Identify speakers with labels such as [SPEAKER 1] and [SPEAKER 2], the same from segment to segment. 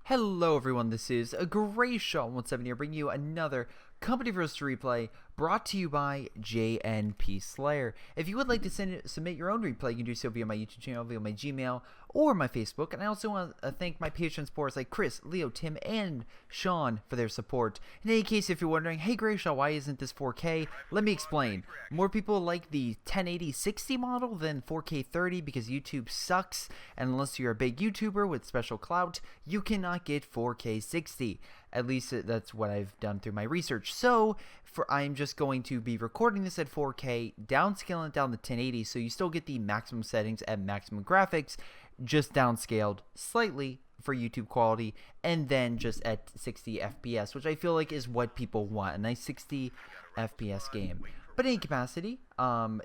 [SPEAKER 1] Hello everyone, this is a Greyshot17 here, bringing you another Company vs. Replay brought to you by JNP Slayer. If you would like to submit your own replay, you can do so via my YouTube channel, via my Gmail, or my Facebook. And I also want to thank my Patreon supporters like Chris, Leo, Tim, and Sean for their support. In any case, if you're wondering, hey Greyshot, why isn't this 4K? Let me explain. More people like the 1080-60 model than 4K 30 because YouTube sucks, and unless you're a big YouTuber with special clout, you cannot get 4K 60. At least that's what I've done through my research. So, I'm just going to be recording this at 4K, downscaling it down to 1080, so you still get the maximum settings at maximum graphics, just downscaled slightly for YouTube quality, and then just at 60 FPS, which I feel like is what people want, a nice 60 FPS game. But in any capacity,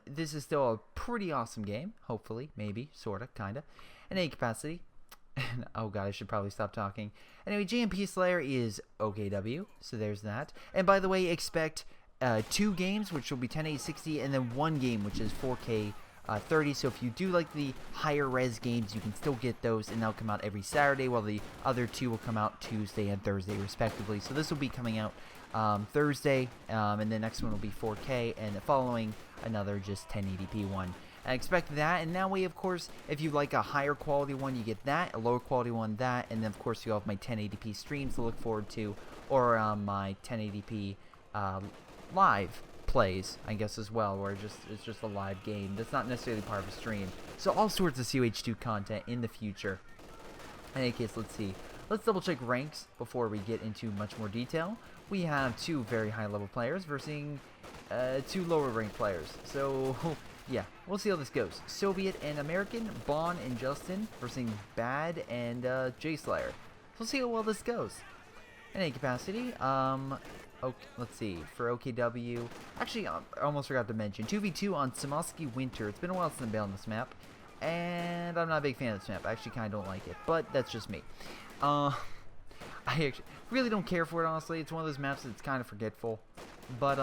[SPEAKER 1] this is still a pretty awesome game, hopefully, maybe, sorta, kinda. In any capacity, oh god, I should probably stop talking. Anyway, JMP Slayer is OKW, so there's that. And by the way, expect 2 games, which will be 1080-60, and then 1 game, which is 4K 30. So if you do like the higher res games, you can still get those, and they'll come out every Saturday, while the other 2 will come out Tuesday and Thursday, respectively. So this will be coming out Thursday, and the next one will be 4K, and the following another just 1080p one. I expect that, and that way, of course, if you like a higher quality one, you get that, a lower quality one, that, and then, of course, you have my 1080p streams to look forward to, or my 1080p live plays, I guess, as well, where it's just a live game that's not necessarily part of a stream. So all sorts of COH2 content in the future. In any case, let's see. Let's double-check ranks before we get into much more detail. We have 2 very high-level players versus 2 lower-ranked players. So... yeah, we'll see how this goes. Soviet and American, Bon and Justin versus Bad and J Slayer. So we'll see how well this goes. In any capacity, okay, let's see, for OKW, actually, I almost forgot to mention, 2v2 on Samoski Winter. It's been a while since I've been on this map, and I'm not a big fan of this map. I actually kind of don't like it, but that's just me. I actually really don't care for it, honestly. It's one of those maps that's kind of forgetful, but,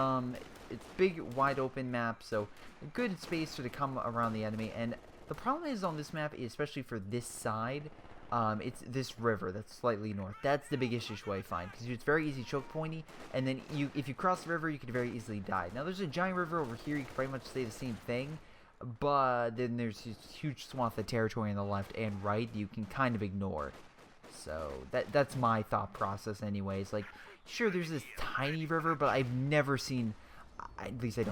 [SPEAKER 1] it's big, wide open map, so a good space to come around the enemy. And the problem is on this map, especially for this side, it's this river that's slightly north. That's the biggest issue I find, because it's very easy choke pointy, and then if you cross the river, you could very easily die. Now there's a giant river over here. You could pretty much say the same thing, but then there's this huge swath of territory on the left and right you can kind of ignore. So that's my thought process, anyways. Like, sure, there's this tiny river, but I've never seen. At least I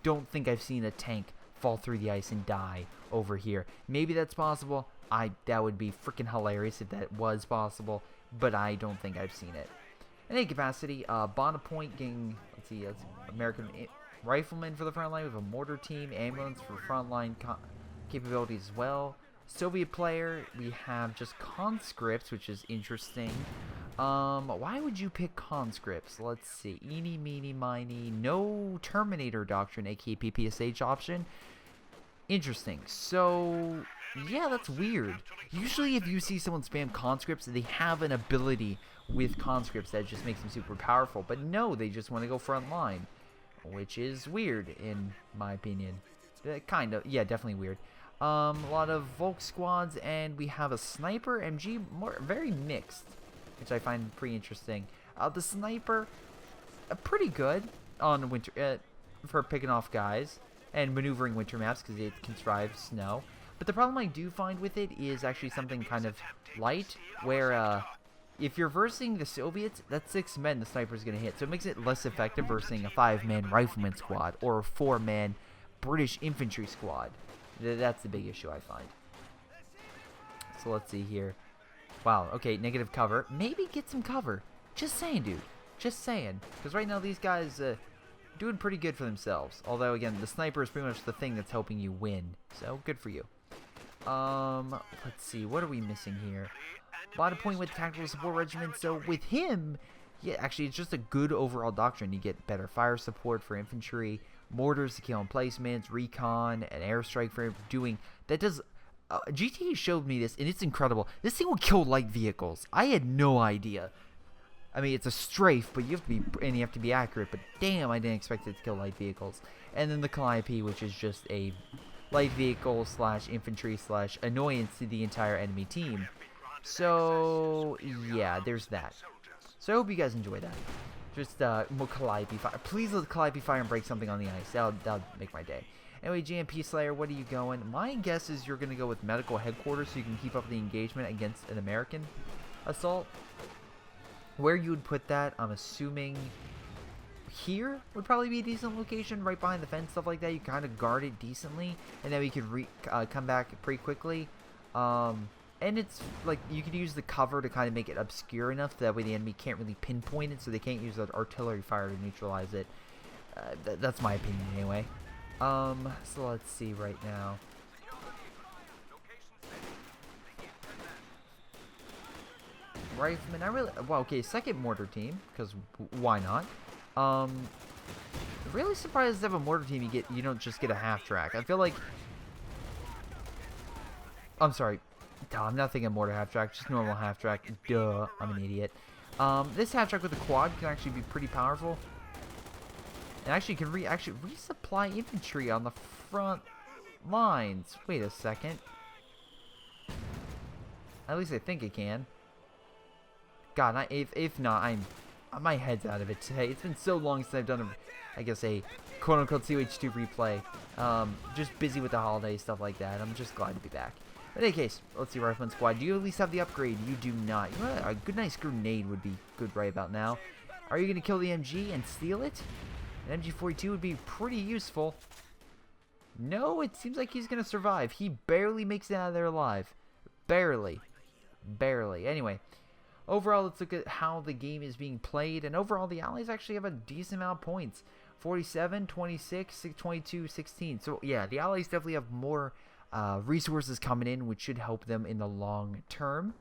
[SPEAKER 1] don't think I've seen a tank fall through the ice and die over here. Maybe that's possible. That would be freaking hilarious if that was possible, but I don't think I've seen it. In any capacity, Bonapoint getting, let's see, that's American Rifleman for the front line with a mortar team, ambulance for frontline capabilities as well. Soviet player, we have just conscripts, which is interesting. Why would you pick conscripts? Let's see. Eeny, meeny, miny. No Terminator Doctrine, aka PPSH option. Interesting. So, yeah, that's weird. Usually if you see someone spam conscripts, they have an ability with conscripts that just makes them super powerful. But no, they just want to go front line, which is weird, in my opinion. Kind of. Yeah, definitely weird. A lot of Volk squads, and we have a sniper MG, very mixed, which I find pretty interesting. The sniper, pretty good on winter for picking off guys and maneuvering winter maps because it can survive snow. But the problem I do find with it is actually something kind of light, where if you're versing the Soviets, that's 6 men the sniper's going to hit. So it makes it less effective versing a 5-man rifleman squad or a 4-man British infantry squad. That's the big issue I find. So let's see here. Wow, okay, negative cover. Maybe get some cover. Just saying, dude. Just saying. Because right now these guys doing pretty good for themselves. Although, again, the sniper is pretty much the thing that's helping you win. So, good for you. Let's see. What are we missing here? Bottom point with Tactical Support Regiment. So, with him, yeah, actually, it's just a good overall doctrine. You get better fire support for infantry, mortars to kill emplacements, recon, and airstrike for doing... That does... GTA showed me this, and it's incredible. This thing will kill light vehicles. I had no idea. I mean, it's a strafe, but you have to be accurate. But damn, I didn't expect it to kill light vehicles. And then the Calliope, which is just a light vehicle slash infantry slash annoyance to the entire enemy team. So, yeah, there's that. So I hope you guys enjoy that. Just, more Calliope Fire. Please let Calliope Fire and break something on the ice. That'll make my day. Anyway, JMP Slayer, what are you going? My guess is you're going to go with Medical Headquarters so you can keep up the engagement against an American assault. Where you would put that, I'm assuming here would probably be a decent location, right behind the fence, stuff like that. You kind of guard it decently, and then we could come back pretty quickly. And it's like you could use the cover to kind of make it obscure enough so that way the enemy can't really pinpoint it, so they can't use that artillery fire to neutralize it. That's my opinion anyway. So let's see right now. Rifleman, well, okay, second mortar team, because why not? Really surprised to have a mortar team you don't just get a half track. I feel like, I'm sorry, I'm not thinking mortar half track, just normal half track. Duh, I'm an idiot. This half track with the quad can actually be pretty powerful. And actually can resupply infantry on the front lines. Wait a second. At least I think it can. God, if not, my head's out of it today. It's been so long since I've done a quote-unquote CH2 replay. Just busy with the holidays, stuff like that. I'm just glad to be back. But in any case, let's see, Rifleman Squad. Do you at least have the upgrade? You do not. You know, a good, nice grenade would be good right about now. Are you going to kill the MG and steal it? An MG42 would be pretty useful. No, it seems like he's going to survive. He barely makes it out of there alive. Barely. Barely. Anyway, overall, let's look at how the game is being played. And overall, the Allies actually have a decent amount of points. 47, 26, 22, 16. So, yeah, the Allies definitely have more resources coming in, which should help them in the long term.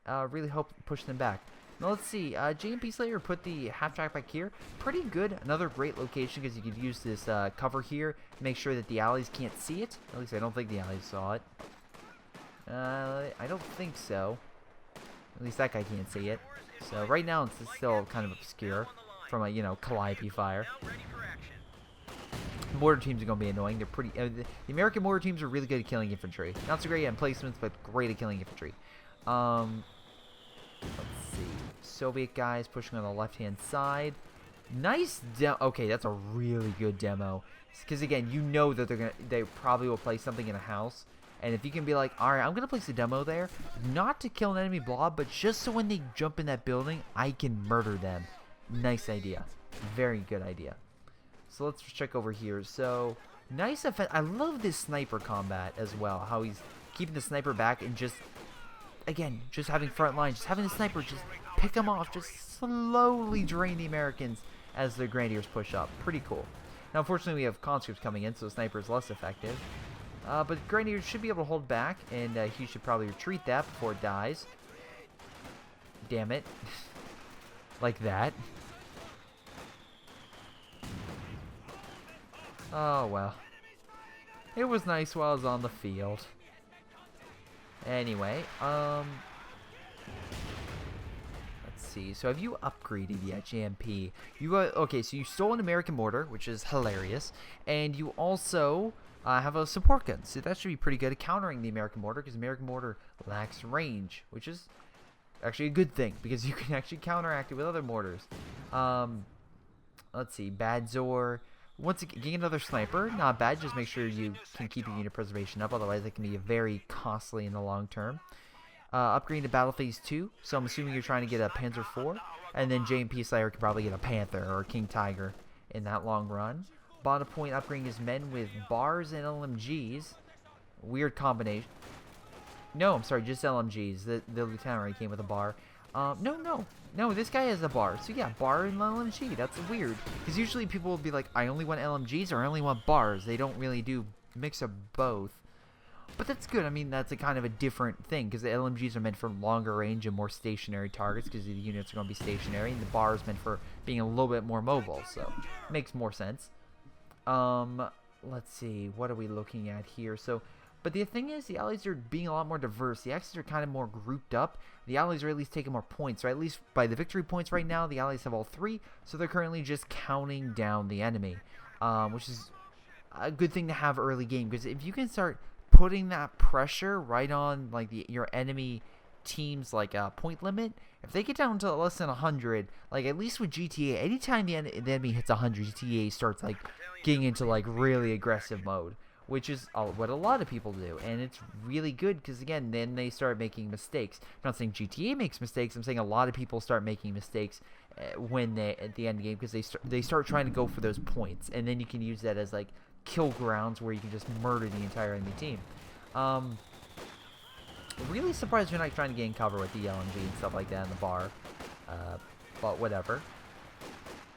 [SPEAKER 1] Really help push them back. Now, let's see. JMP Slayer put the half-track back here. Pretty good. Another great location because you could use this cover here to make sure that the Allies can't see it. At least I don't think the Allies saw it. I don't think so. At least that guy can't see it. So right now it's still kind of obscure from a, Calliope Fire. Mortar teams are going to be annoying. They're pretty... the American mortar teams are really good at killing infantry. Not so great at placements, but great at killing infantry. Let's see. Soviet guys pushing on the left-hand side. Nice demo. Okay, that's a really good demo. Because, again, you know that they probably will place something in a house. And if you can be like, alright, I'm going to place a demo there. Not to kill an enemy blob, but just so when they jump in that building, I can murder them. Nice idea. Very good idea. So let's check over here. So, nice effect. I love this sniper combat as well. How he's keeping the sniper back and just, again, just having front lines. Just having the sniper just pick them off. Just slowly drain the Americans as the Grenadiers push up. Pretty cool. Now, unfortunately, we have conscripts coming in, so the sniper is less effective. But Grenadiers should be able to hold back, and he should probably retreat that before it dies. Damn it. Like that. Oh, well. It was nice while I was on the field. Anyway, let's see. So have you upgraded yet, JMP? Okay, so you stole an American mortar, which is hilarious. And you also have a support gun. So that should be pretty good at countering the American mortar, because American mortar lacks range, which is actually a good thing, because you can actually counteract it with other mortars. Let's see. Bad Zor. Once again, getting another sniper, not bad. Just make sure you can keep your unit preservation up, otherwise it can be very costly in the long term. Upgrading to Battle Phase 2, so I'm assuming you're trying to get a Panzer IV, and then JMP Slayer can probably get a Panther or a King Tiger in that long run. Bottom point, upgrading his men with bars and LMGs. Weird combination. No, I'm sorry, just LMGs. The lieutenant already came with a bar. No, this guy has a bar. So yeah, bar and LMG. That's weird. Because usually people will be like, I only want LMGs or I only want bars. They don't really do mix of both. But that's good. I mean, that's a kind of a different thing. Because the LMGs are meant for longer range and more stationary targets. Because the units are going to be stationary. And the bar is meant for being a little bit more mobile. So, makes more sense. Let's see. What are we looking at here? So, but the thing is, the Allies are being a lot more diverse. The Axis are kind of more grouped up. The Allies are at least taking more points, or at least by the victory points right now, the Allies have all 3, so they're currently just counting down the enemy, which is a good thing to have early game, because if you can start putting that pressure right on like your enemy team's like point limit, if they get down to less than 100, like at least with GTA, anytime the enemy hits 100, GTA starts like getting into like really aggressive mode, which is what a lot of people do, and it's really good because again, then they start making mistakes. I'm not saying GTA makes mistakes. I'm saying a lot of people start making mistakes when they at the end game because they start trying to go for those points, and then you can use that as like kill grounds where you can just murder the entire enemy team. Really surprised you're not trying to get in cover with the LMG and stuff like that in the bar, but whatever.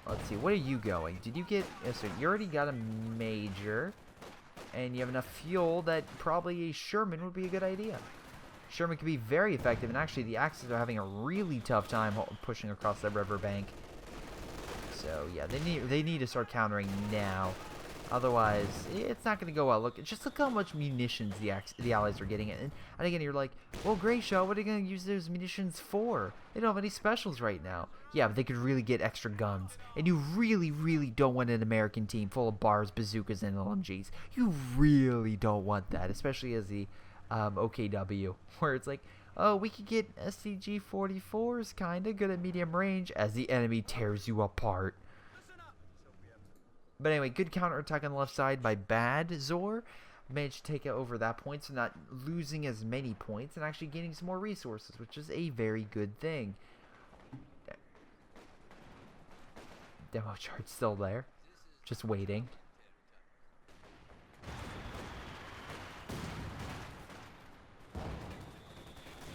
[SPEAKER 1] Let's see, what are you going? Did you get? So you already got a major, and you have enough fuel that probably a Sherman would be a good idea. Sherman could be very effective, and actually the Axis are having a really tough time pushing across the riverbank. So yeah, they need to start countering now. Otherwise, it's not going to go well. Look how much munitions the Allies are getting. And again, you're like, well, Greyshot, what are they going to use those munitions for? They don't have any specials right now. Yeah, but they could really get extra guns. And you really, really don't want an American team full of bars, bazookas, and LMGs. You really don't want that, especially as the OKW, where it's like, oh, we could get SCG-44s kind of good at medium range as the enemy tears you apart. But anyway, good counterattack on the left side by Bad Zor. Managed to take over that point, so not losing as many points and actually gaining some more resources, which is a very good thing. Demo chart's still there. Just waiting.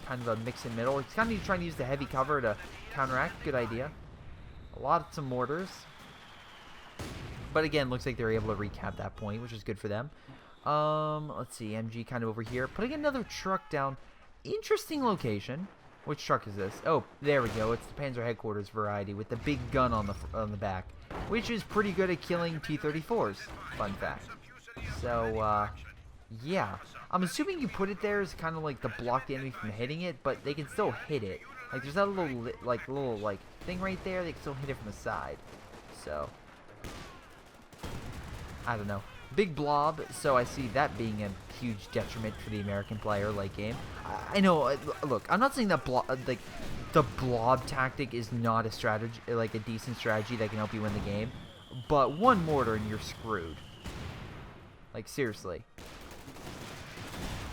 [SPEAKER 1] Kind of a mix in middle. He's kind of trying to use the heavy cover to counteract. Good idea. Some mortars. But again, looks like they're able to recap that point, which is good for them. Let's see, MG kind of over here. Putting another truck down. Interesting location. Which truck is this? Oh, there we go. It's the Panzer Headquarters variety with the big gun on the back, which is pretty good at killing T-34s. Fun fact. So, yeah. I'm assuming you put it there as kind of like to block the enemy from hitting it, but they can still hit it. Like, there's that little thing right there. They can still hit it from the side. So, I don't know. Big blob, so I see that being a huge detriment for the American player late game. I know, look, I'm not saying that the blob tactic is not a strategy, like a decent strategy that can help you win the game, but one mortar and you're screwed. Like, seriously.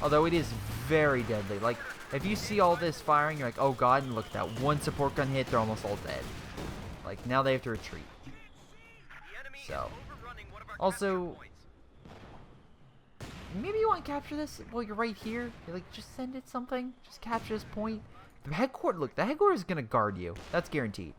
[SPEAKER 1] Although it is very deadly. Like, if you see all this firing, you're like, oh god, and look at that one support gun hit, they're almost all dead. Like, now they have to retreat. So, also, maybe you want to capture this while you're right here. You're like, just send it something. Just capture this point. The headquarters, look, the headquarters is going to guard you. That's guaranteed.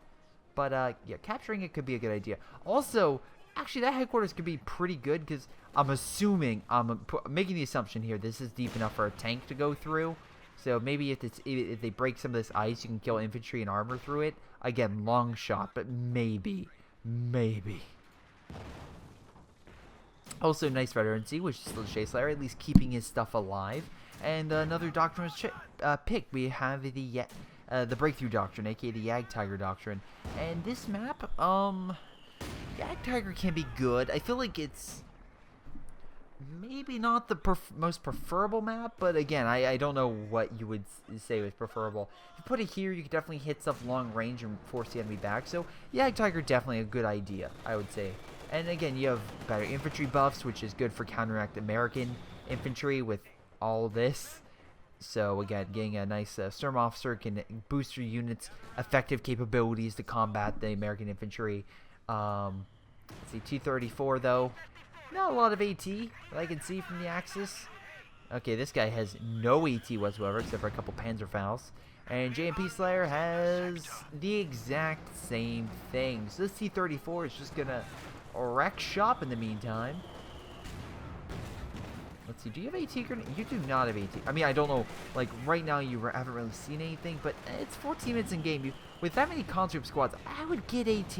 [SPEAKER 1] But, yeah, capturing it could be a good idea. Also, actually, that headquarters could be pretty good because I'm assuming, I'm making the assumption here, this is deep enough for a tank to go through. So maybe if they break some of this ice, you can kill infantry and armor through it. Again, long shot, but maybe. Also, nice veterancy, which is still Shea Slayer, at least keeping his stuff alive. And another doctrine was picked. We have the Breakthrough Doctrine, aka the Jagdtiger Doctrine. And this map, Jagdtiger can be good. I feel like it's maybe not the most preferable map, but again, I don't know what you would say was preferable. If you put it here, you could definitely hit stuff long range and force the enemy back. So, Jagdtiger definitely a good idea, I would say. And again, you have better infantry buffs, which is good for counteract American infantry with all this. So again, getting a nice Sturm Officer can boost your unit's effective capabilities to combat the American infantry. Let's see, T-34 though. Not a lot of AT that I can see from the Axis. Okay, this guy has no AT whatsoever, except for a couple Panzerfaust. And JMP Slayer has the exact same thing. So this T-34 is just gonna wreck shop in the meantime. Let's see, do you have AT grenade? You do not have AT. I mean, I don't know, like, right now you haven't really seen anything, but it's 14 minutes in game. With that many conscript squads, I would get AT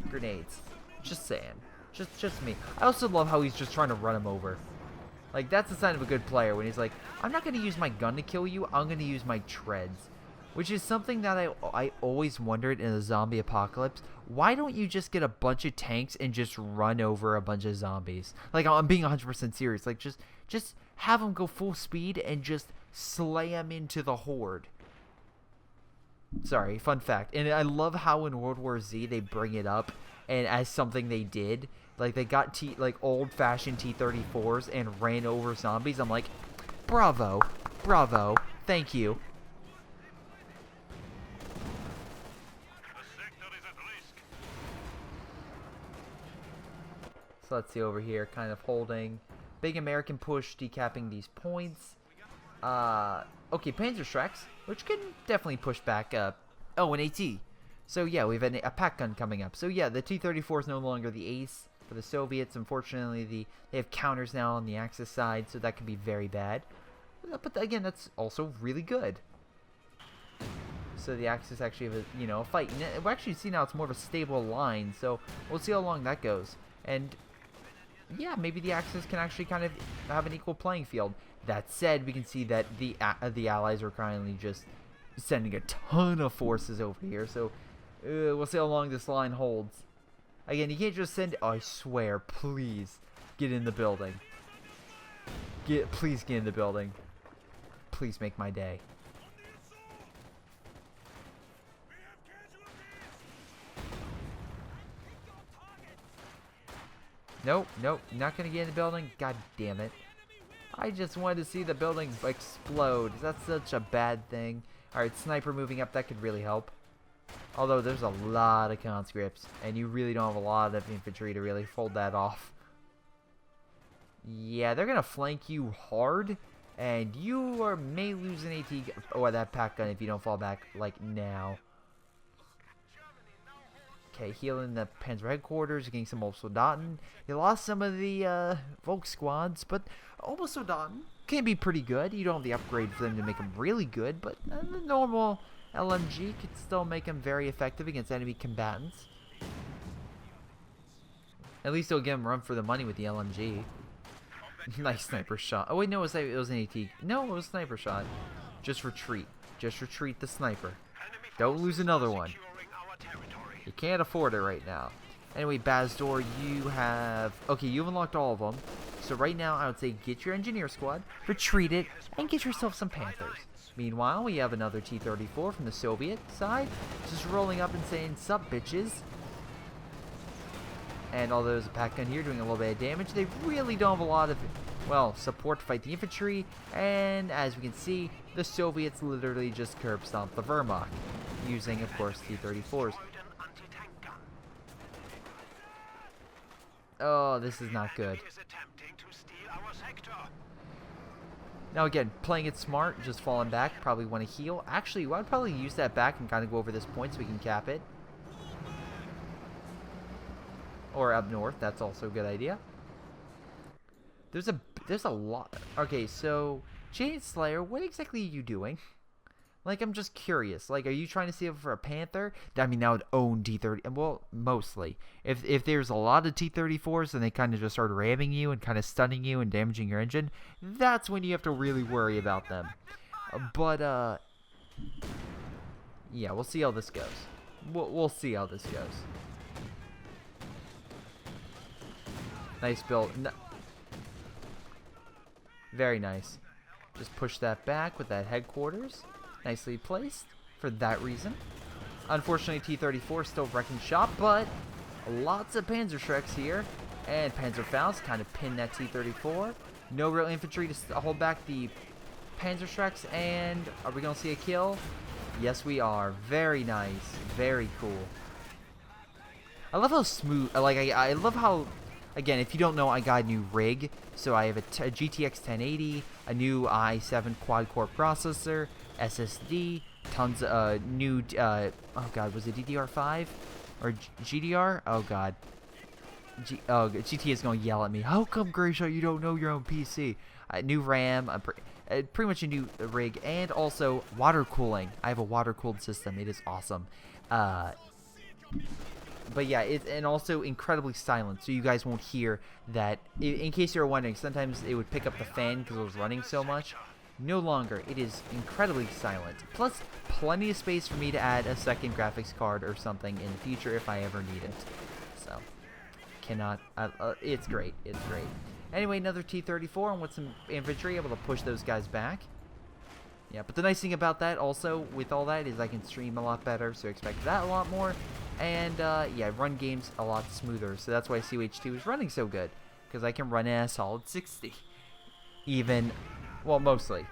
[SPEAKER 1] grenades. Just saying. Just me. I also love how he's just trying to run him over. Like, that's the sign of a good player, when he's like, I'm not going to use my gun to kill you, I'm going to use my treads. Which is something that I always wondered in a zombie apocalypse. Why don't you just get a bunch of tanks and just run over a bunch of zombies? Like, I'm being 100% serious. Like, just have them go full speed and just slam into the horde. Sorry, fun fact. And I love how in World War Z they bring it up and as something they did. Like they got old-fashioned T-34s and ran over zombies. I'm like, bravo, bravo, thank you. So let's see over here, kind of holding. Big American push, decapping these points. Okay, Panzerschrecks, which can definitely push back up. Oh, an AT. So yeah, we have a pack gun coming up. So yeah, the T-34 is no longer the ace for the Soviets. Unfortunately, they have counters now on the Axis side, so that can be very bad. But again, that's also really good. So the Axis actually have a fight. And we'll actually see now it's more of a stable line. So we'll see how long that goes. And yeah, maybe the Axis can actually kind of have an equal playing field. That said, we can see that the Allies are currently just sending a ton of forces over here. So we'll see how long this line holds. Again, you can't just send... Oh, I swear, please get in the building. Please get in the building. Please make my day. Nope, nope, not gonna get in the building. God damn it. I just wanted to see the building explode. That's such a bad thing. Alright, sniper moving up. That could really help. Although there's a lot of conscripts. And you really don't have a lot of infantry to really hold that off. Yeah, they're gonna flank you hard. And you may lose an AT or that pack gun if you don't fall back like now. Okay, healing the Panzer headquarters, getting some Soldaten. You lost some of the Volk squads, but Soldaten can be pretty good. You don't have the upgrade for them to make them really good, but the normal LMG could still make them very effective against enemy combatants. At least it'll give them run for the money with the LMG. Nice sniper shot. Oh wait, no, it was an AT. No, it was a sniper shot. Just retreat. Just retreat the sniper. Don't lose another one. You can't afford it right now. Anyway, Bazdor, you have... Okay, you've unlocked all of them. So right now, I would say get your engineer squad, retreat it, and get yourself some Panthers. Meanwhile, we have another T-34 from the Soviet side, just rolling up and saying, "Sup, bitches." And although there's a pack gun here doing a little bit of damage, they really don't have a lot of, well, support to fight the infantry. And as we can see, the Soviets literally just curb stomped the Wehrmacht, using, of course, T-34s. Oh, this is not good. Now again, playing it smart, just falling back, probably want to heal. Actually, I'd probably use that back and kind of go over this point so we can cap it. Or up north, that's also a good idea. There's a lot. Okay, so Jade Slayer, what exactly are you doing? Like, I'm just curious. Like, are you trying to save for a Panther? I mean, that would own T-30. Well, mostly. If there's a lot of T-34s and they kind of just start ramming you and kind of stunning you and damaging your engine, that's when you have to really worry about them. But, yeah, we'll see how this goes. We'll see how this goes. Nice build. No. Very nice. Just push that back with that headquarters. Nicely placed for that reason. Unfortunately, T-34 still wrecking shop, but lots of Panzerschrecks here. And Panzerfaust kind of pinned that T-34. No real infantry to hold back the Panzerschrecks. And are we going to see a kill? Yes, we are. Very nice. Very cool. I love how smooth. Like, I love how... Again, if you don't know, I got a new rig. So I have a GTX 1080, a new i7 quad-core processor, SSD, tons of new, oh god, was it DDR5? Or GDR? Oh god. GT is going to yell at me. How come, Greyshot, you don't know your own PC? New RAM, pretty much a new rig, and also water cooling. I have a water-cooled system. It is awesome. But yeah, and also incredibly silent, so you guys won't hear that. In case you're wondering, sometimes it would pick up the fan because it was running so much. No longer. It is incredibly silent. Plus, plenty of space for me to add a second graphics card or something in the future if I ever need it. So, cannot. It's great. It's great. Anyway, another T-34, and with some infantry, able to push those guys back. Yeah, but the nice thing about that also, with all that, is I can stream a lot better, so expect that a lot more. And, yeah, run games a lot smoother, so that's why COH2 is running so good. Because I can run at a solid 60. Even, well, mostly.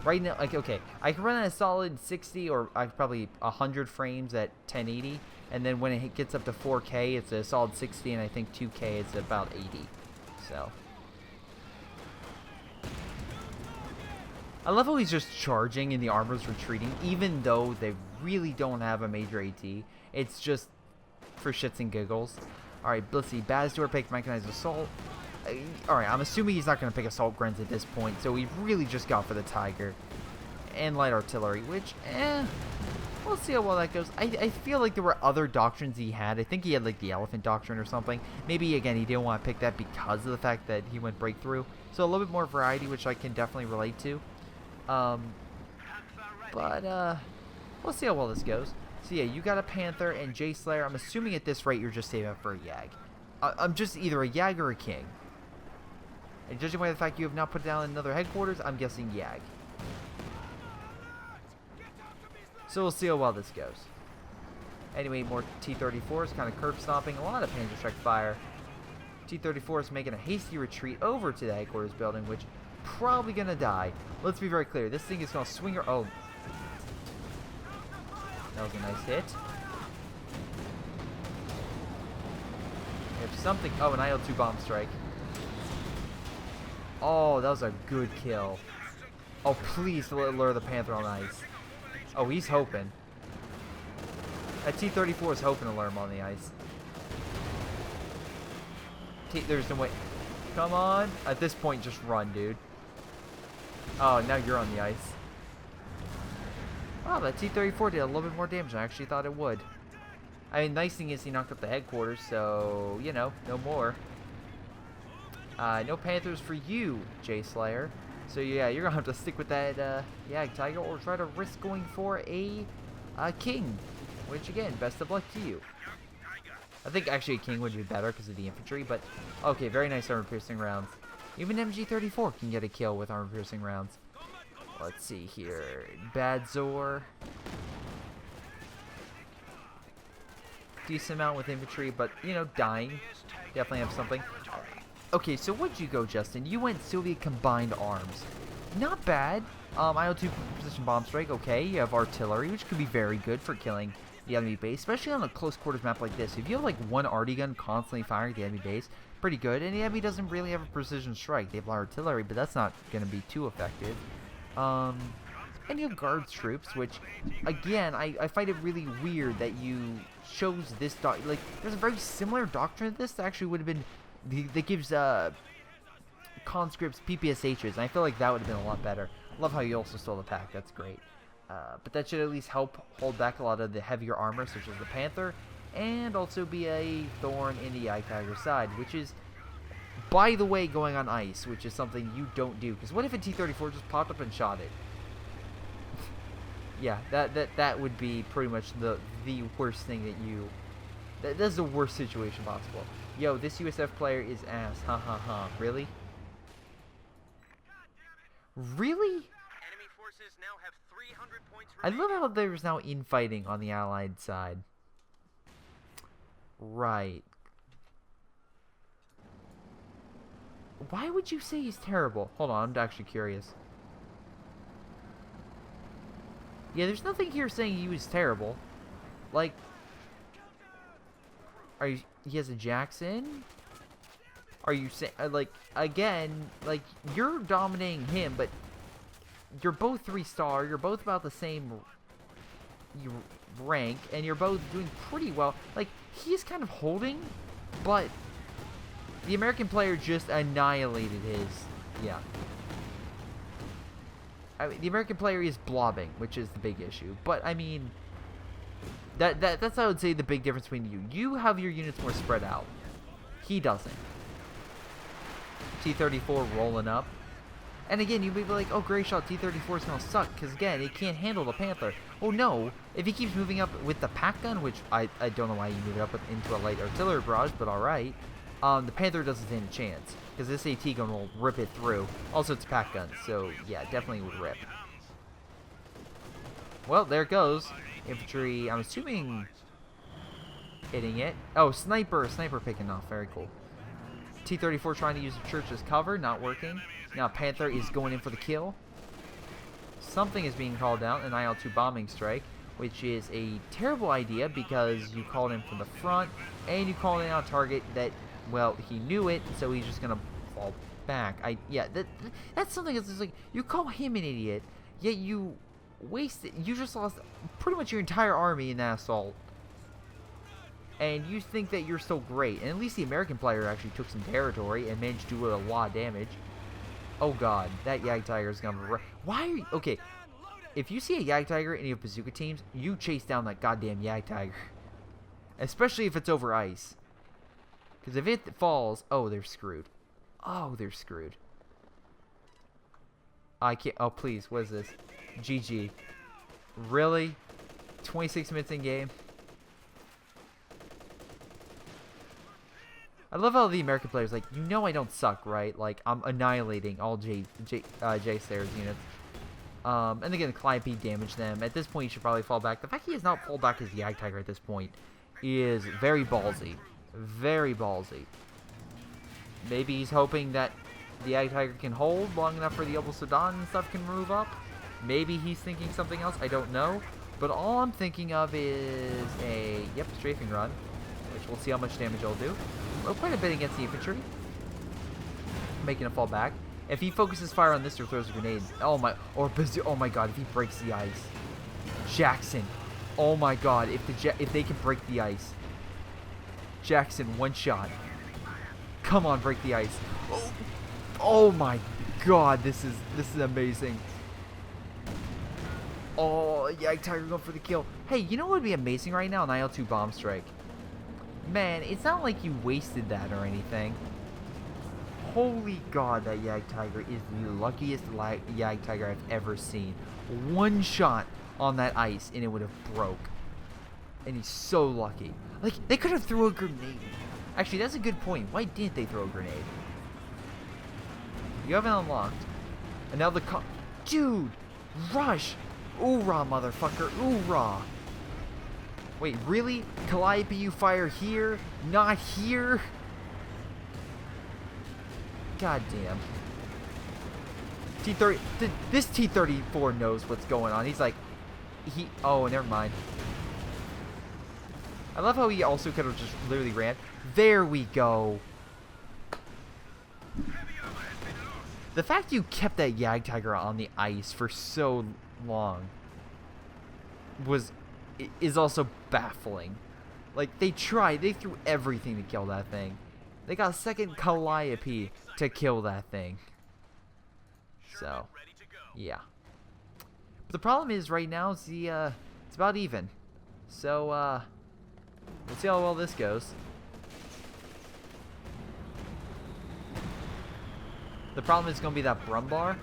[SPEAKER 1] Right now, like, okay, I can run at a solid 60 or probably 100 frames at 1080. And then when it gets up to 4K, it's a solid 60, and I think 2K, it's about 80. So... I love how he's just charging and the armor's retreating, even though they really don't have a major AT. It's just for shits and giggles. Alright, Blissey, Bazdor picked Mechanized Assault. Alright, I'm assuming he's not going to pick Assault Grunts at this point, so he really just got for the Tiger. And Light Artillery, which, we'll see how well that goes. I feel like there were other doctrines he had. I think he had, like, the Elephant Doctrine or something. Maybe, again, he didn't want to pick that because of the fact that he went Breakthrough. So a little bit more variety, which I can definitely relate to. We'll see how well this goes. So yeah, you got a Panther and J Slayer. I'm assuming at this rate you're just saving up for a Yag. I'm just either a Yag or a King. And judging by the fact you have not put down another headquarters, I'm guessing Yag. So we'll see how well this goes. Anyway, more T-34s, kind of curb stomping, a lot of Panzer Strike fire. T-34 is making a hasty retreat over to the headquarters building, which probably gonna die. Let's be very clear. This thing is gonna swing her. Oh, that was a nice hit. If something. Oh, an IL-2 bomb strike. Oh, that was a good kill. Oh, please lure the Panther on ice. Oh, he's hoping. That T-34 is hoping to lure him on the ice. There's no way. Come on. At this point, just run, dude. Oh, now you're on the ice. Oh, that T-34 did a little bit more damage than I actually thought it would. I mean, nice thing is he knocked up the headquarters, so, you know, no more. No Panthers for you, J Slayer. So, yeah, you're going to have to stick with that Jagdtiger or try to risk going for a King. Which, again, best of luck to you. I think actually a King would be better because of the infantry, but okay, very nice armor-piercing rounds. Even MG34 can get a kill with armor-piercing rounds. Let's see here. Badzor. Decent amount with infantry, but, you know, dying. Definitely have something. Okay, so what'd you go, Justin? You went Soviet Combined Arms. Not bad. IL-2 Precision Bomb Strike, okay. You have Artillery, which could be very good for killing the enemy base, especially on a close quarters map like this. If you have like one arty gun constantly firing at the enemy base, pretty good. And the enemy doesn't really have a precision strike. They have artillery, but that's not going to be too effective. And you have guards troops, which, again, I find it really weird that you chose this like, there's a very similar doctrine to this that actually would have been that gives conscripts PPSHs, and I feel like that would have been a lot better. Love how you also stole the pack. That's great. But that should at least help hold back a lot of the heavier armor, such as the Panther, and also be a thorn in the Jagdtiger side, which is, by the way, going on ice, which is something you don't do. Because what if a T-34 just popped up and shot it? Yeah, that would be pretty much the worst thing that you... That's the worst situation possible. Yo, this USF player is ass. Ha ha ha. Really? Really?
[SPEAKER 2] Now have 300 points
[SPEAKER 1] I love how there's now infighting on the Allied side. Right. Why would you say he's terrible? Hold on, I'm actually curious. Yeah, there's nothing here saying he was terrible. Like, he has a Jackson? Are you saying, like, again, like, you're dominating him, but you're both 3-star, you're both about the same rank, and you're both doing pretty well. Like, he's kind of holding, but the American player just annihilated his, yeah. I mean, the American player is blobbing, which is the big issue. But, I mean, that's, I would say, the big difference between you. You have your units more spread out. He doesn't. T-34 rolling up. And again, you may be like, oh, Greyshot T-34 is going to suck, because again, it can't handle the Panther. Oh no, if he keeps moving up with the pack gun, which I don't know why you move it up into a light artillery barrage, but alright, the Panther doesn't stand a chance, because this AT gun will rip it through. Also, it's pack gun, so yeah, definitely would rip. Well, there it goes. Infantry, I'm assuming hitting it. Oh, sniper picking off. Very cool. T-34 trying to use the church as cover, not working. Now Panther is going in for the kill. Something is being called out, an IL-2 bombing strike, which is a terrible idea because you called in from the front and you called in on a target that, well, he knew it, so he's just gonna fall back. That's something that's just like, you call him an idiot, yet you just lost pretty much your entire army in that assault. And you think that you're so great. And at least the American player actually took some territory and managed to do a lot of damage. Oh god, that Jagdtiger is gonna... Why are you... Okay, if you see a Jagdtiger in your bazooka teams, you chase down that goddamn Jagdtiger. Especially if it's over ice. Because if it falls... Oh, they're screwed. Oh, they're screwed. I can't... Oh, please, what is this? GG. Really? 26 minutes in game? I love how the American players like, you know I don't suck, right? Like, I'm annihilating all J Slayer's units. And again, Calliope damaged them. At this point, he should probably fall back. The fact he has not pulled back his Jagdtiger at this point is very ballsy. Very ballsy. Maybe he's hoping that the Jagdtiger can hold long enough for the Obel Sudan and stuff can move up. Maybe he's thinking something else. I don't know. But all I'm thinking of is a, strafing run, which we'll see how much damage it'll do. Oh, quite a bit against the infantry. Making it fall back. If he focuses fire on this or throws a grenade, oh my god, if he breaks the ice. Jackson. Oh my god, if they can break the ice. Jackson, one shot. Come on, break the ice. Oh my god, this is amazing. Oh, Jagdtiger going for the kill. Hey, you know what would be amazing right now? An IL-2 bomb strike. Man, it's not like you wasted that or anything. Holy god, that Jagdtiger is the luckiest Jagdtiger I've ever seen. One shot on that ice and it would have broke. And he's so lucky. Like, they could have thrown a grenade. Actually, that's a good point. Why didn't they throw a grenade? You haven't unlocked. And now Dude! Rush! Oorah, motherfucker. Oorah! Wait, really? Calliope, you fire here? Not here? God damn. This T-34 knows what's going on. He's like... Oh, never mind. I love how he also could have just literally ran. There we go. The fact you kept that Jagdtiger on the ice for so long is also baffling. Like, they threw everything to kill that thing. They got second Calliope to kill that thing. So, yeah. But the problem is right now it's about even. So, we'll see how well this goes. The problem is going to be that Brumbar.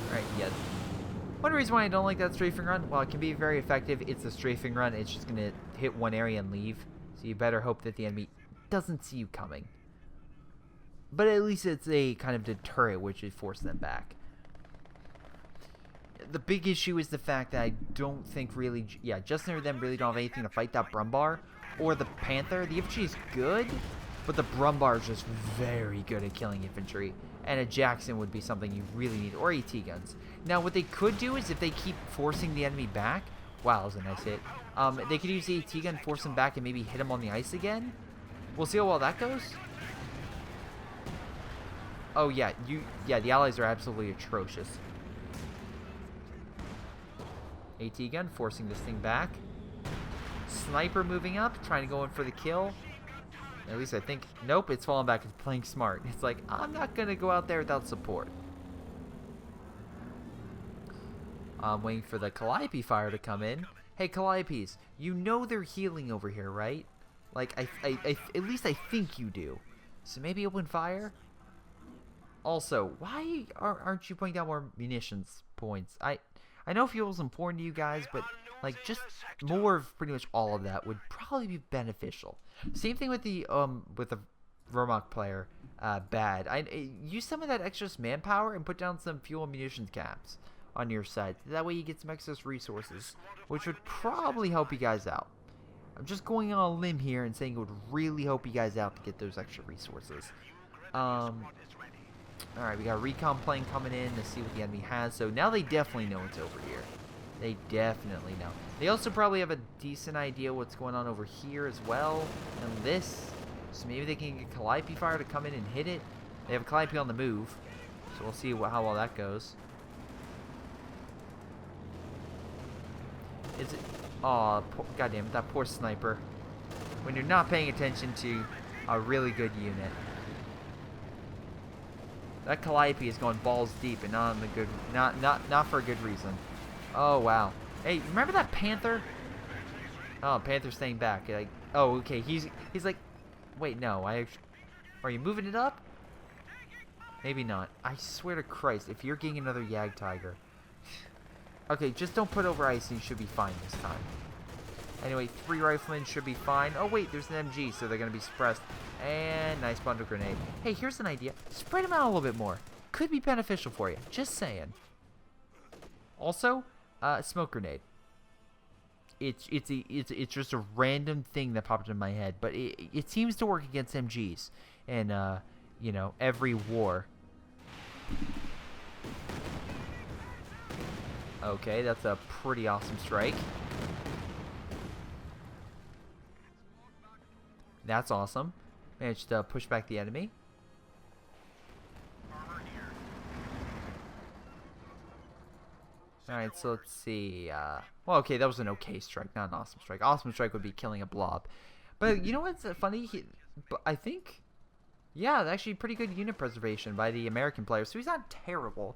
[SPEAKER 1] Alright, yeah. One reason why I don't like that strafing run, while it can be very effective, it's a strafing run. It's just going to hit one area and leave. So you better hope that the enemy doesn't see you coming. But at least it's a kind of deterrent, which would force them back. The big issue is the fact that I don't think really... Yeah, Justin or them really don't have anything to fight that Brumbar. Or the Panther. The infantry is good, but the Brumbar is just very good at killing infantry. And a Jackson would be something you really need. Or AT guns. Now, what they could do is if they keep forcing the enemy back... Wow, that was a nice hit. They could use the AT gun, force him back, and maybe hit him on the ice again. We'll see how well that goes. Oh, yeah. The allies are absolutely atrocious. AT gun, forcing this thing back. Sniper moving up, trying to go in for the kill. At least I think... Nope, it's falling back. It's playing smart. It's like, I'm not going to go out there without support. I'm waiting for the Calliope fire to come in. Hey, Calliopes, you know they're healing over here, right? Like, at least I think you do. So maybe open fire? Also, why aren't you putting down more munitions points? I know fuel's important to you guys, but like just more of pretty much all of that would probably be beneficial. Same thing with the Vermont player, Bad. Use some of that extra manpower and put down some fuel and munitions caps. on your side. That way you get some excess resources, which would probably help you guys out. I'm just going on a limb here and saying it would really help you guys out to get those extra resources. Alright, we got a recon plane coming in to see what the enemy has. So now they definitely know it's over here. They definitely know. They also probably have a decent idea what's going on over here as well. And this. So maybe they can get Calliope Fire to come in and hit it. They have a Calliope on the move. So we'll see how well that goes. Is it... Aw, goddamn it, that poor sniper. When you're not paying attention to a really good unit. That Calliope is going balls deep and not on the good, not for a good reason. Oh wow. Hey, remember that Panther? Oh, Panther's staying back. Like, oh, okay. He's like, wait, no. Are you moving it up? Maybe not. I swear to Christ, if you're getting another Jagdtiger. Okay, just don't put over ice and you should be fine this time. Anyway, 3 riflemen should be fine. Oh wait, there's an MG, so they're gonna be suppressed. And nice bundle grenade. Hey, here's an idea. Spread them out a little bit more. Could be beneficial for you. Just saying. Also, smoke grenade. It's just a random thing that popped in my head, but it seems to work against MGs in you know, every war. Okay, that's a pretty awesome strike. That's awesome. Managed to push back the enemy. Alright, so let's see. Well, okay, that was an okay strike, not an awesome strike. Awesome strike would be killing a blob. But you know what's funny? I think, yeah, actually pretty good unit preservation by the American player. So he's not terrible.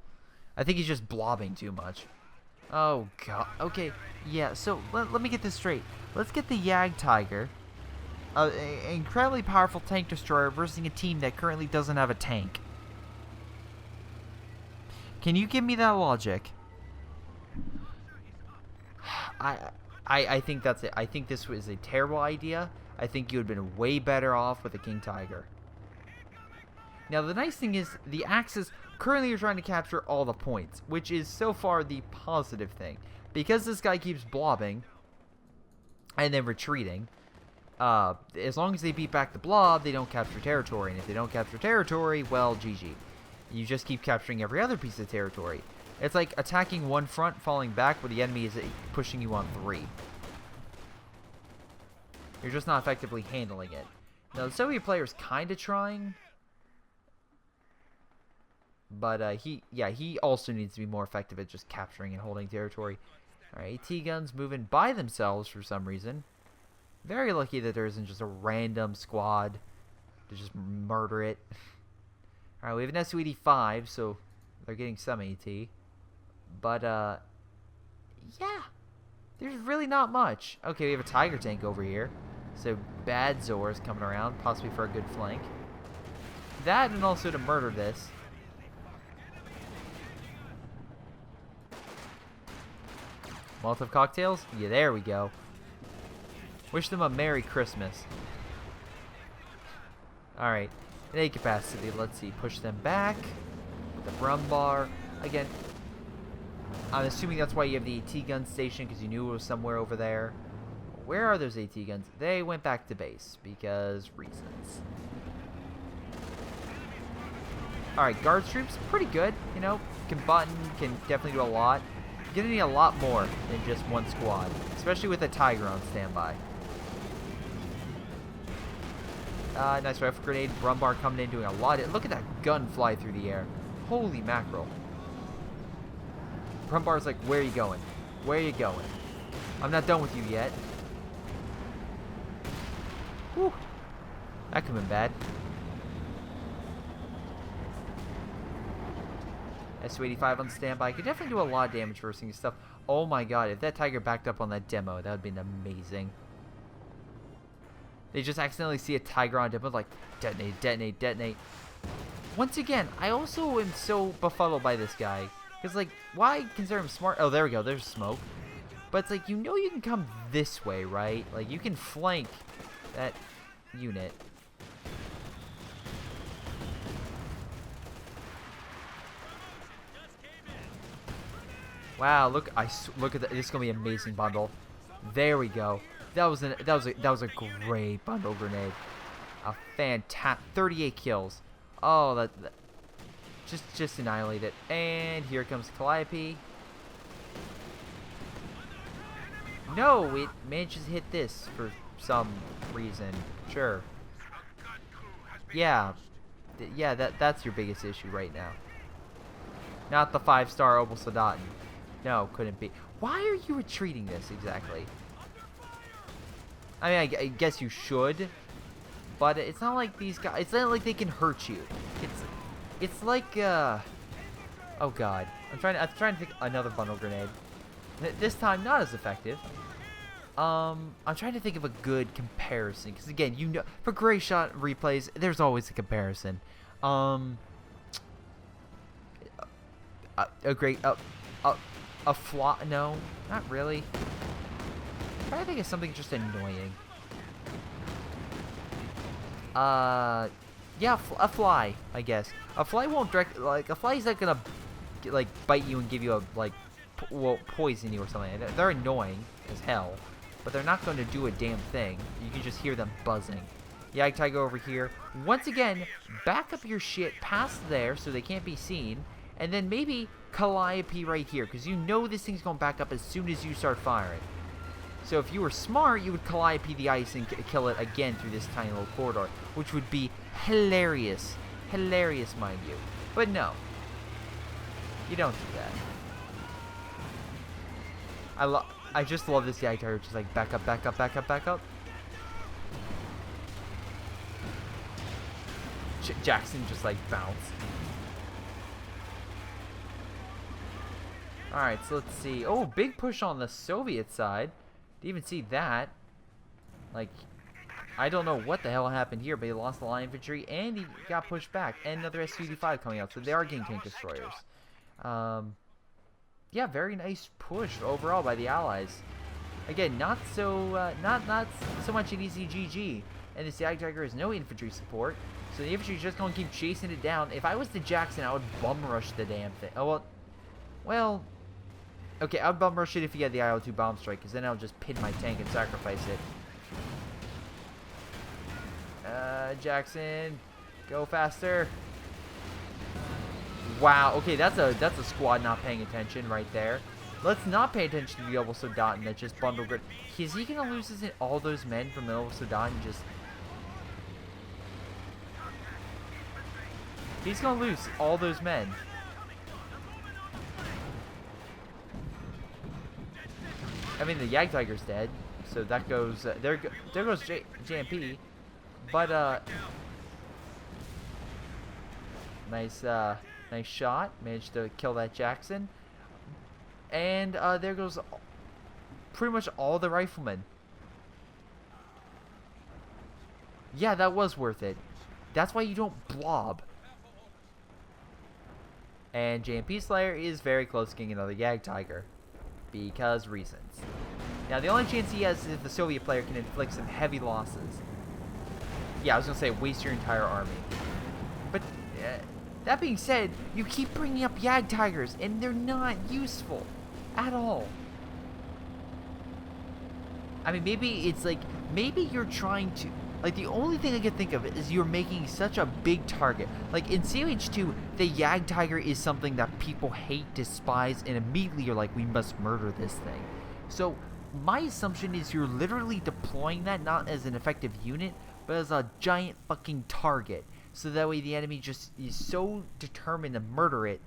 [SPEAKER 1] I think he's just blobbing too much. Oh, God. Okay, yeah, so let me get this straight. Let's get the Jagdtiger, an incredibly powerful tank destroyer, versus a team that currently doesn't have a tank. Can you give me that logic? I think that's it. I think this was a terrible idea. I think you would have been way better off with a King Tiger. Now, the nice thing is, the Axis currently are trying to capture all the points, which is so far the positive thing. Because this guy keeps blobbing and then retreating, as long as they beat back the blob, they don't capture territory. And if they don't capture territory, well, GG. You just keep capturing every other piece of territory. It's like attacking one front, falling back, where the enemy is pushing you on 3. You're just not effectively handling it. Now, the Soviet player is kind of trying, but he also needs to be more effective at just capturing and holding territory. Alright, AT guns moving by themselves for some reason. Very lucky that there isn't just a random squad to just murder it. Alright, we have an Su-85, so they're getting some AT. But, yeah. There's really not much. Okay, we have a Tiger tank over here. So, bad Zor's coming around, possibly for a good flank. That, and also to murder this. Molotov cocktails? Yeah, there we go. Wish them a Merry Christmas. Alright. In A capacity, let's see. Push them back. The Brumbar. Again, I'm assuming that's why you have the AT gun station, because you knew it was somewhere over there. Where are those AT guns? They went back to base, because reasons. Alright, guard troops, pretty good. You know, can button, can definitely do a lot. You're gonna need a lot more than just one squad, especially with a Tiger on standby. Nice rifle grenade. Brumbar coming in, doing a lot. Look at that gun fly through the air. Holy mackerel. Brumbar's like, where are you going? Where are you going? I'm not done with you yet. Whew. That could have been bad. Su-85 on standby. Could definitely do a lot of damage versing stuff. Oh my god, if that Tiger backed up on that demo, that would have been amazing. They just accidentally see a Tiger on demo, like, detonate, detonate, detonate. Once again, I also am so befuddled by this guy. Because, like, why consider him smart? Oh, there we go. There's smoke. But it's like, you know you can come this way, right? Like, you can flank that unit. Wow, look! Look at that. This is gonna be an amazing bundle. There we go. That was a great bundle grenade. A fantastic 38 kills. Oh, that just annihilate it. And here comes Calliope. No, it manages to hit this for some reason. Sure. Yeah. Yeah, that's your biggest issue right now. Not the 5-star Obosodaten. No, couldn't be. Why are you retreating this exactly? I mean, I guess you should, but it's not like these guys. It's not like they can hurt you. It's like oh god, I'm trying to think another bundle grenade. This time not as effective. I'm trying to think of a good comparison because again, you know, for Greyshot replays, there's always a comparison. A flaw? No, not really. I'm trying to think of something just annoying. Yeah, a fly, I guess. A fly won't a fly's not gonna like bite you and give you a poison you or something. They're annoying as hell, but they're not going to do a damn thing. You can just hear them buzzing. Jagdtiger over here. Once again, back up your shit past there so they can't be seen, and then maybe Calliope right here, because you know this thing's going back up as soon as you start firing. So if you were smart, you would Calliope the ice and kill it again through this tiny little corridor, which would be hilarious. Hilarious, mind you. But no. You don't do that. I just love this Jagdtiger, just like back up, back up, back up, back up. Jackson just like bounced. Alright, so let's see. Oh, big push on the Soviet side. Didn't even see that. Like, I don't know what the hell happened here, but he lost the line infantry and he got pushed back. And another SU-85 coming out, so they are getting tank destroyers. Yeah, very nice push overall by the Allies. Again, not so much an easy GG. And this Jagdtiger has no infantry support, so the infantry is just going to keep chasing it down. If I was the Jackson, I would bum rush the damn thing. Oh well. Okay, I would bum rush it if he had the IL-2 bomb strike, because then I'll just pin my tank and sacrifice it. Jackson, go faster. Wow. Okay, that's a squad not paying attention right there. Let's not pay attention to the Obosodaten that just bundled grid. Is he gonna lose all those men from the Obosodaten? He's gonna lose all those men. I mean, the Jagdtiger's dead, so that goes there goes JMP. But nice shot. Managed to kill that Jackson. And there goes pretty much all the riflemen. Yeah, that was worth it. That's why you don't blob. And JMP Slayer is very close to getting another Jagdtiger. Because reasons. Now, the only chance he has is if the Soviet player can inflict some heavy losses. Yeah, I was going to say, waste your entire army. But, that being said, you keep bringing up Jagdtigers, and they're not useful. At all. I mean, maybe it's like, maybe you're trying to, like, the only thing I can think of is you're making such a big target. Like, in COH2, the Jagdtiger is something that people hate, despise, and immediately you're like, we must murder this thing. So, my assumption is you're literally deploying that not as an effective unit, but as a giant fucking target. So that way the enemy just is so determined to murder it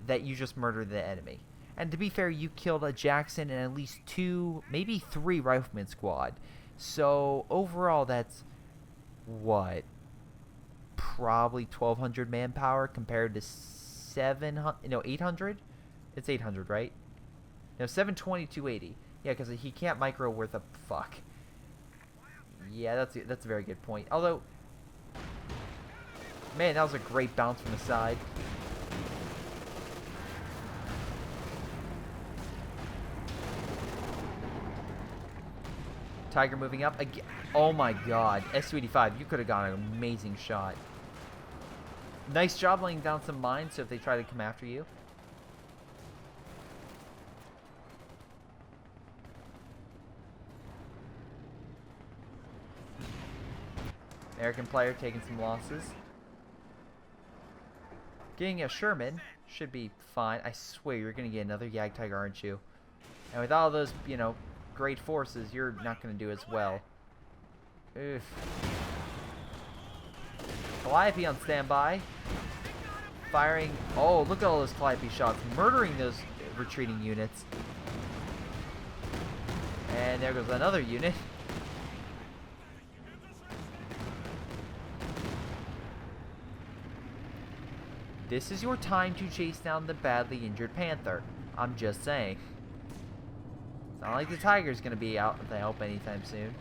[SPEAKER 1] that you just murder the enemy. And to be fair, you killed a Jackson and at least 2, maybe 3 rifleman squad. So overall, that's what? Probably 1,200 manpower compared to 700. No, 800. It's 800, right? No, 720, 280. Yeah, because he can't micro worth a fuck. Yeah, that's a very good point. Although, man, that was a great bounce from the side. Tiger moving up again. Oh my god. SU-85, you could have gotten an amazing shot. Nice job laying down some mines so if they try to come after you. American player taking some losses. Getting a Sherman should be fine. I swear you're going to get another Jagdtiger, aren't you? And with all those, you know, great forces, you're not going to do as well. Oof. Calliope on standby. Firing. Oh, look at all those Calliope shots. Murdering those retreating units. And there goes another unit. This is your time to chase down the badly injured Panther. I'm just saying. It's not like the Tiger's going to be out to help anytime soon.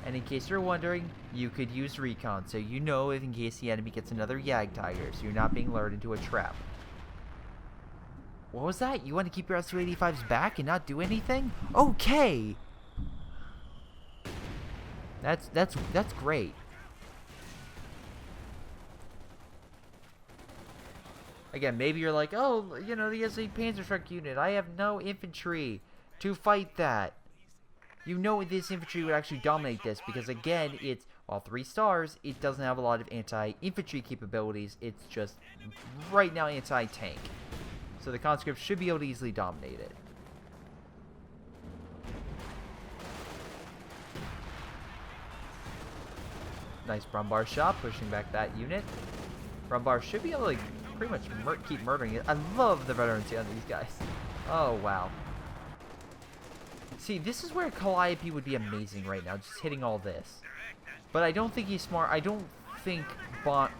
[SPEAKER 1] And in case you're wondering, you could use recon, so you know if in case the enemy gets another Jagdtiger, so you're not being lured into a trap. What was that? You want to keep your Su-85s back and not do anything? Okay! That's great. Again, maybe you're like, oh, you know, the SA Panzerschreck unit, I have no infantry to fight that. You know this infantry would actually dominate this because, again, it's, while 3 stars, it doesn't have a lot of anti-infantry capabilities. It's just, right now, anti-tank. So the conscript should be able to easily dominate it. Nice Brumbar shot, pushing back that unit. Brumbar should be able to pretty much keep murdering it. I love the veterancy on these guys. Oh, wow. See, this is where Calliope would be amazing right now, just hitting all this. But I don't think he's smart. I don't think Bond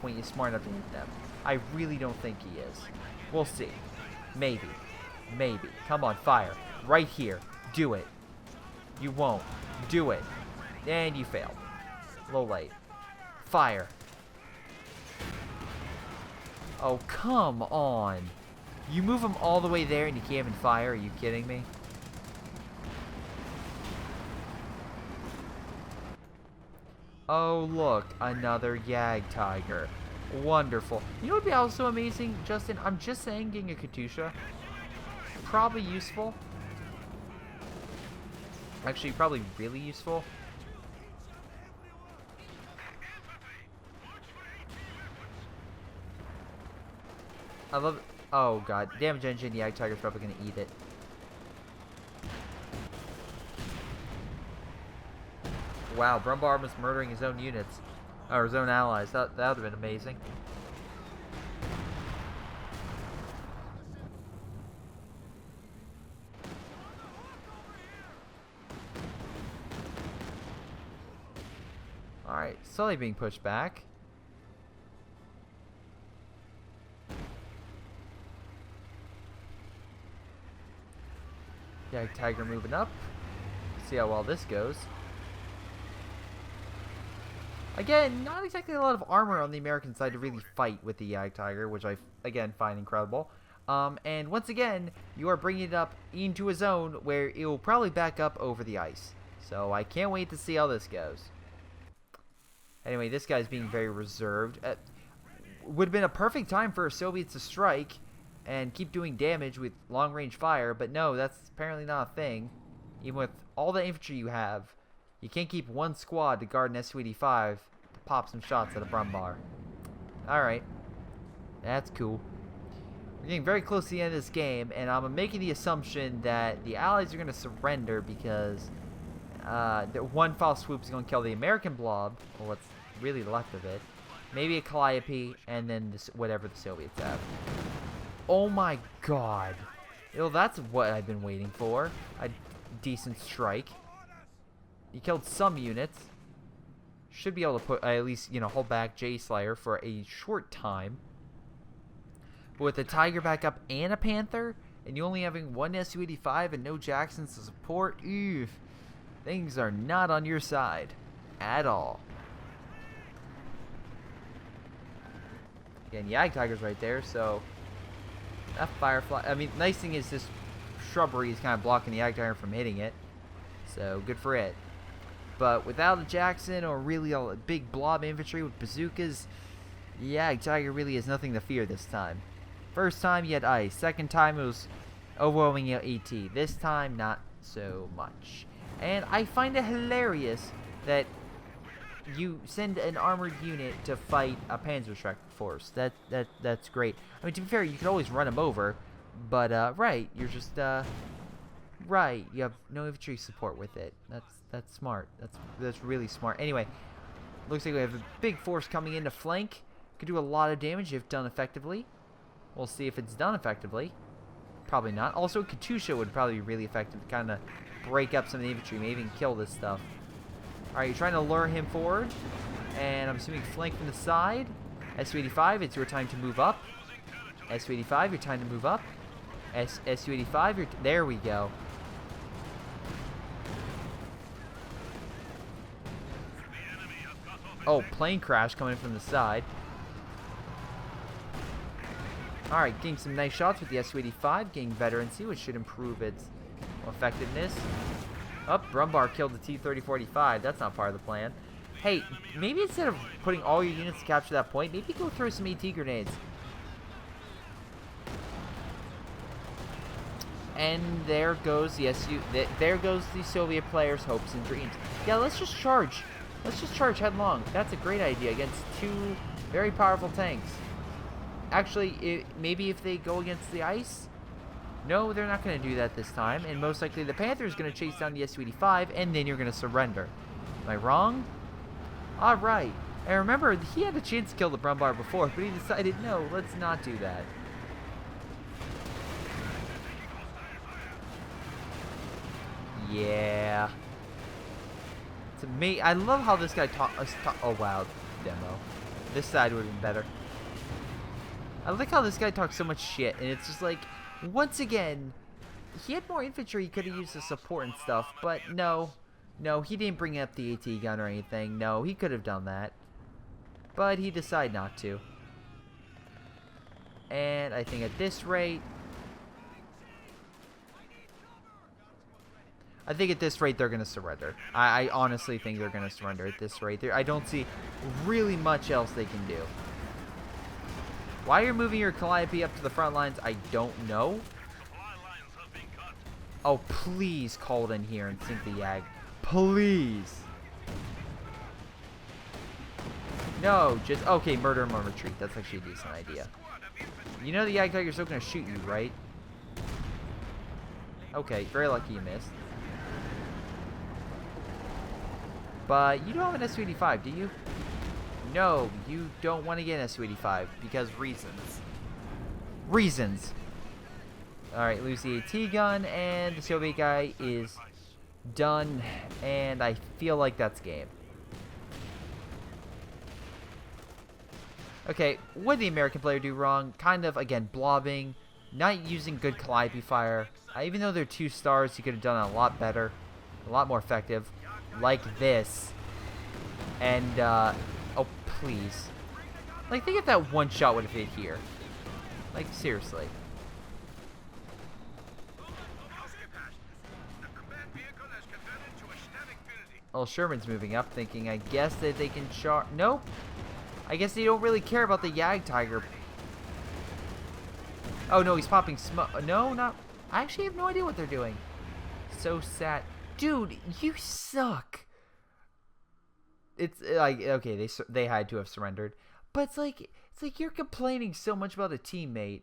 [SPEAKER 1] Point is smart enough to hit them. I really don't think he is. We'll see. Maybe. Maybe. Come on, fire. Right here. Do it. You won't. Do it. And you failed. A little late. Fire. Oh, come on. You move him all the way there and you can't even fire? Are you kidding me? Oh, look. Another Jagdtiger. Wonderful. You know what would be also amazing, Justin? I'm just saying getting a Katusha. Probably useful. Actually, probably really useful. I love it. Oh, God. Damage engine, Jagdtiger's probably going to eat it. Wow, Brumbar was murdering his own units. Or his own allies. That would have been amazing. Alright, slowly being pushed back. Jagdtiger moving up. See how well this goes. Again, not exactly a lot of armor on the American side to really fight with the Jagdtiger, which I, again, find incredible. And once again, you are bringing it up into a zone where it will probably back up over the ice. So I can't wait to see how this goes. Anyway, this guy's being very reserved. Would have been a perfect time for Soviets to strike and keep doing damage with long-range fire, but no, that's apparently not a thing. Even with all the infantry you have, you can't keep one squad to guard an Su-85 to pop some shots at a Brumbar. Alright. That's cool. We're getting very close to the end of this game, and I'm making the assumption that the Allies are going to surrender because the one foul swoop is going to kill the American blob, or what's really left of it. Maybe a Calliope, and then this, whatever the Soviets have. Oh my god. Well, that's what I've been waiting for. A decent strike. He killed some units. Should be able to put, at least, you know, hold back J Slayer for a short time. But with the Tiger back up and a Panther, and you only having one Su-85 and no Jacksons to support, ew, things are not on your side at all. Again, Jagdtiger's right there, so that Firefly, I mean, nice thing is this shrubbery is kind of blocking the Jagdtiger from hitting it, so good for it. But without a Jackson or really a big blob infantry with bazookas, Jagdtiger really has nothing to fear this time. First time you had ice, second time it was overwhelming AT. This time, not so much. And I find it hilarious that you send an armored unit to fight a Panzerschreck force. That's great. I mean, to be fair, you could always run them over, but right, you're just right. You have no infantry support with it. That's smart. That's really smart. Anyway, looks like we have a big force coming in to flank. Could do a lot of damage if done effectively. We'll see if it's done effectively. Probably not. Also, Katusha would probably be really effective to kind of break up some of the infantry, maybe even kill this stuff. Alright, you're trying to lure him forward. And I'm assuming flank from the side. SU-85, it's your time to move up. SU-85, your time to move up. SU-85, there we go. Oh, plane crash coming from the side. Alright, getting some nice shots with the SU-85, getting veterancy, which should improve its effectiveness. Oh, Brumbar killed the T-3045. That's not part of the plan. Hey, maybe instead of putting all your units to capture that point, maybe go throw some AT grenades. And there goes the there goes the Soviet players' hopes and dreams. Yeah, let's just charge. Let's just charge headlong. That's a great idea against two very powerful tanks. Actually, maybe if they go against the ice? No, they're not going to do that this time. And most likely the Panther is going to chase down the SU-85, and then you're going to surrender. Am I wrong? Alright. And remember, he had a chance to kill the Brumbar before, but he decided, no, let's not do that. Yeah. To me, I love how this guy oh, wow. Demo. This side would have been better. I like how this guy talks so much shit, and it's just like, once again, he had more infantry he could have used to support and stuff, but no, he didn't bring up the AT gun or anything. No, he could have done that, but he decided not to. And I think at this rate, they're going to surrender. I honestly think they're going to surrender at this rate. I don't see really much else they can do. Why you're moving your Calliope up to the front lines, I don't know. Oh, please call it in here and sink the Yag. Please. No, just... Okay, murder him or retreat. That's actually a decent idea. You know the Jagdtigers are going to shoot you, right? Okay, very lucky you missed. But you don't have an SU-85, do you? No, you don't want to get an SU-85 because reasons. Reasons. Alright, lose the AT gun, and the Soviet guy is done, and I feel like that's game. Okay, what did the American player do wrong? Kind of, again, blobbing, not using good Calliope fire. Even though they're 2 stars, he could have done it a lot better, a lot more effective, like this. And, oh, please. Like, think if that one shot would have hit here. Like, seriously. Oh, Sherman's moving up, thinking, I guess that they can charge. Nope. I guess they don't really care about the Jagdtiger. Oh, no, he's popping smoke. No, not. I actually have no idea what they're doing. So sad. Dude, you suck. It's like, okay, they had to have surrendered, but it's like you're complaining so much about a teammate,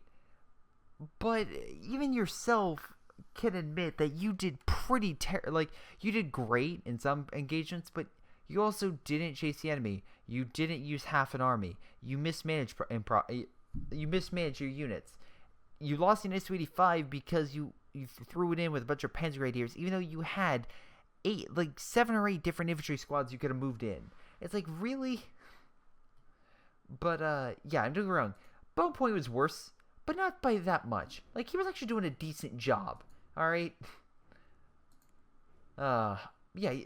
[SPEAKER 1] but even yourself can admit that you did pretty like you did great in some engagements, but you also didn't chase the enemy. You didn't use half an army. You mismanaged your units. You lost an SU-85 because you threw it in with a bunch of Panzergrenadiers, even though you had 7 or 8 different infantry squads you could have moved in. It's like, really? But, yeah, I'm doing it wrong. Bone Point was worse, but not by that much. Like, he was actually doing a decent job. Alright? Yeah,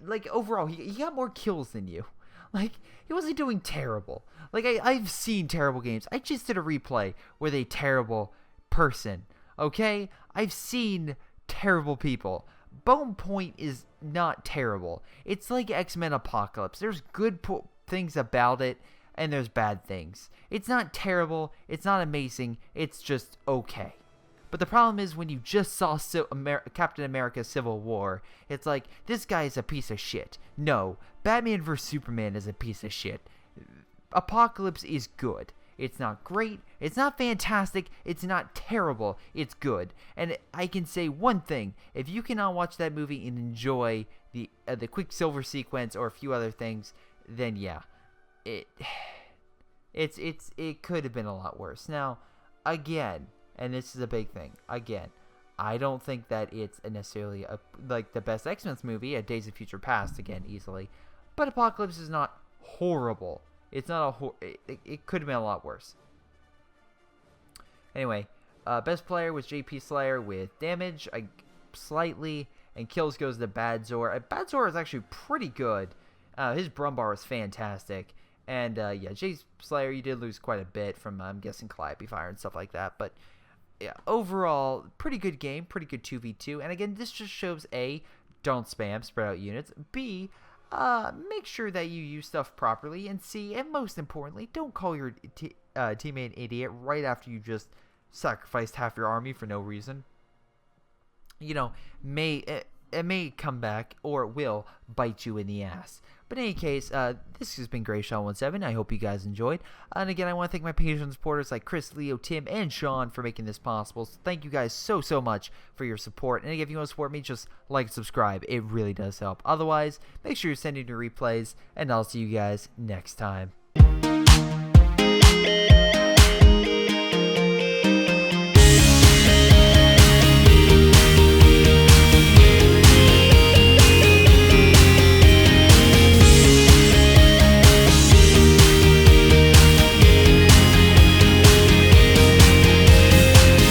[SPEAKER 1] like, overall, he got more kills than you. Like, he wasn't doing terrible. Like, I've seen terrible games. I just did a replay with a terrible person. Okay? I've seen terrible people. Bone Point is not terrible. It's like X-Men Apocalypse. There's good things about it, and there's bad things. It's not terrible. It's not amazing. It's just okay. But the problem is when you just saw Captain America Civil War, it's like, this guy is a piece of shit. No, Batman vs. Superman is a piece of shit. Apocalypse is good. It's not great, it's not fantastic, it's not terrible, it's good. And I can say one thing, if you cannot watch that movie and enjoy the Quicksilver sequence or a few other things, then yeah, it could have been a lot worse. Now, again, and this is a big thing, again, I don't think that it's necessarily like the best X-Men movie, Days of Future Past, again, easily, but Apocalypse is not horrible. It's not it could have been a lot worse. Anyway, best player was JP Slayer with damage, slightly, and kills goes to Bad Zor. Bad Zor is actually pretty good. His Brumbar is fantastic. And yeah, J Slayer, you did lose quite a bit from, I'm guessing, Calliope Fire and stuff like that. But yeah, overall, pretty good game, pretty good 2v2. And again, this just shows A, don't spam, spread out units. B, make sure that you use stuff properly, and C, and most importantly, don't call your teammate an idiot right after you just sacrificed half your army for no reason. You know, it may come back, or it will bite you in the ass. But in any case, this has been Greyshot17. I hope you guys enjoyed. And again, I want to thank my Patreon supporters like Chris, Leo, Tim, and Sean for making this possible. So thank you guys so much for your support. And again, if you want to support me, just like and subscribe. It really does help. Otherwise, make sure you're sending your replays, and I'll see you guys next time.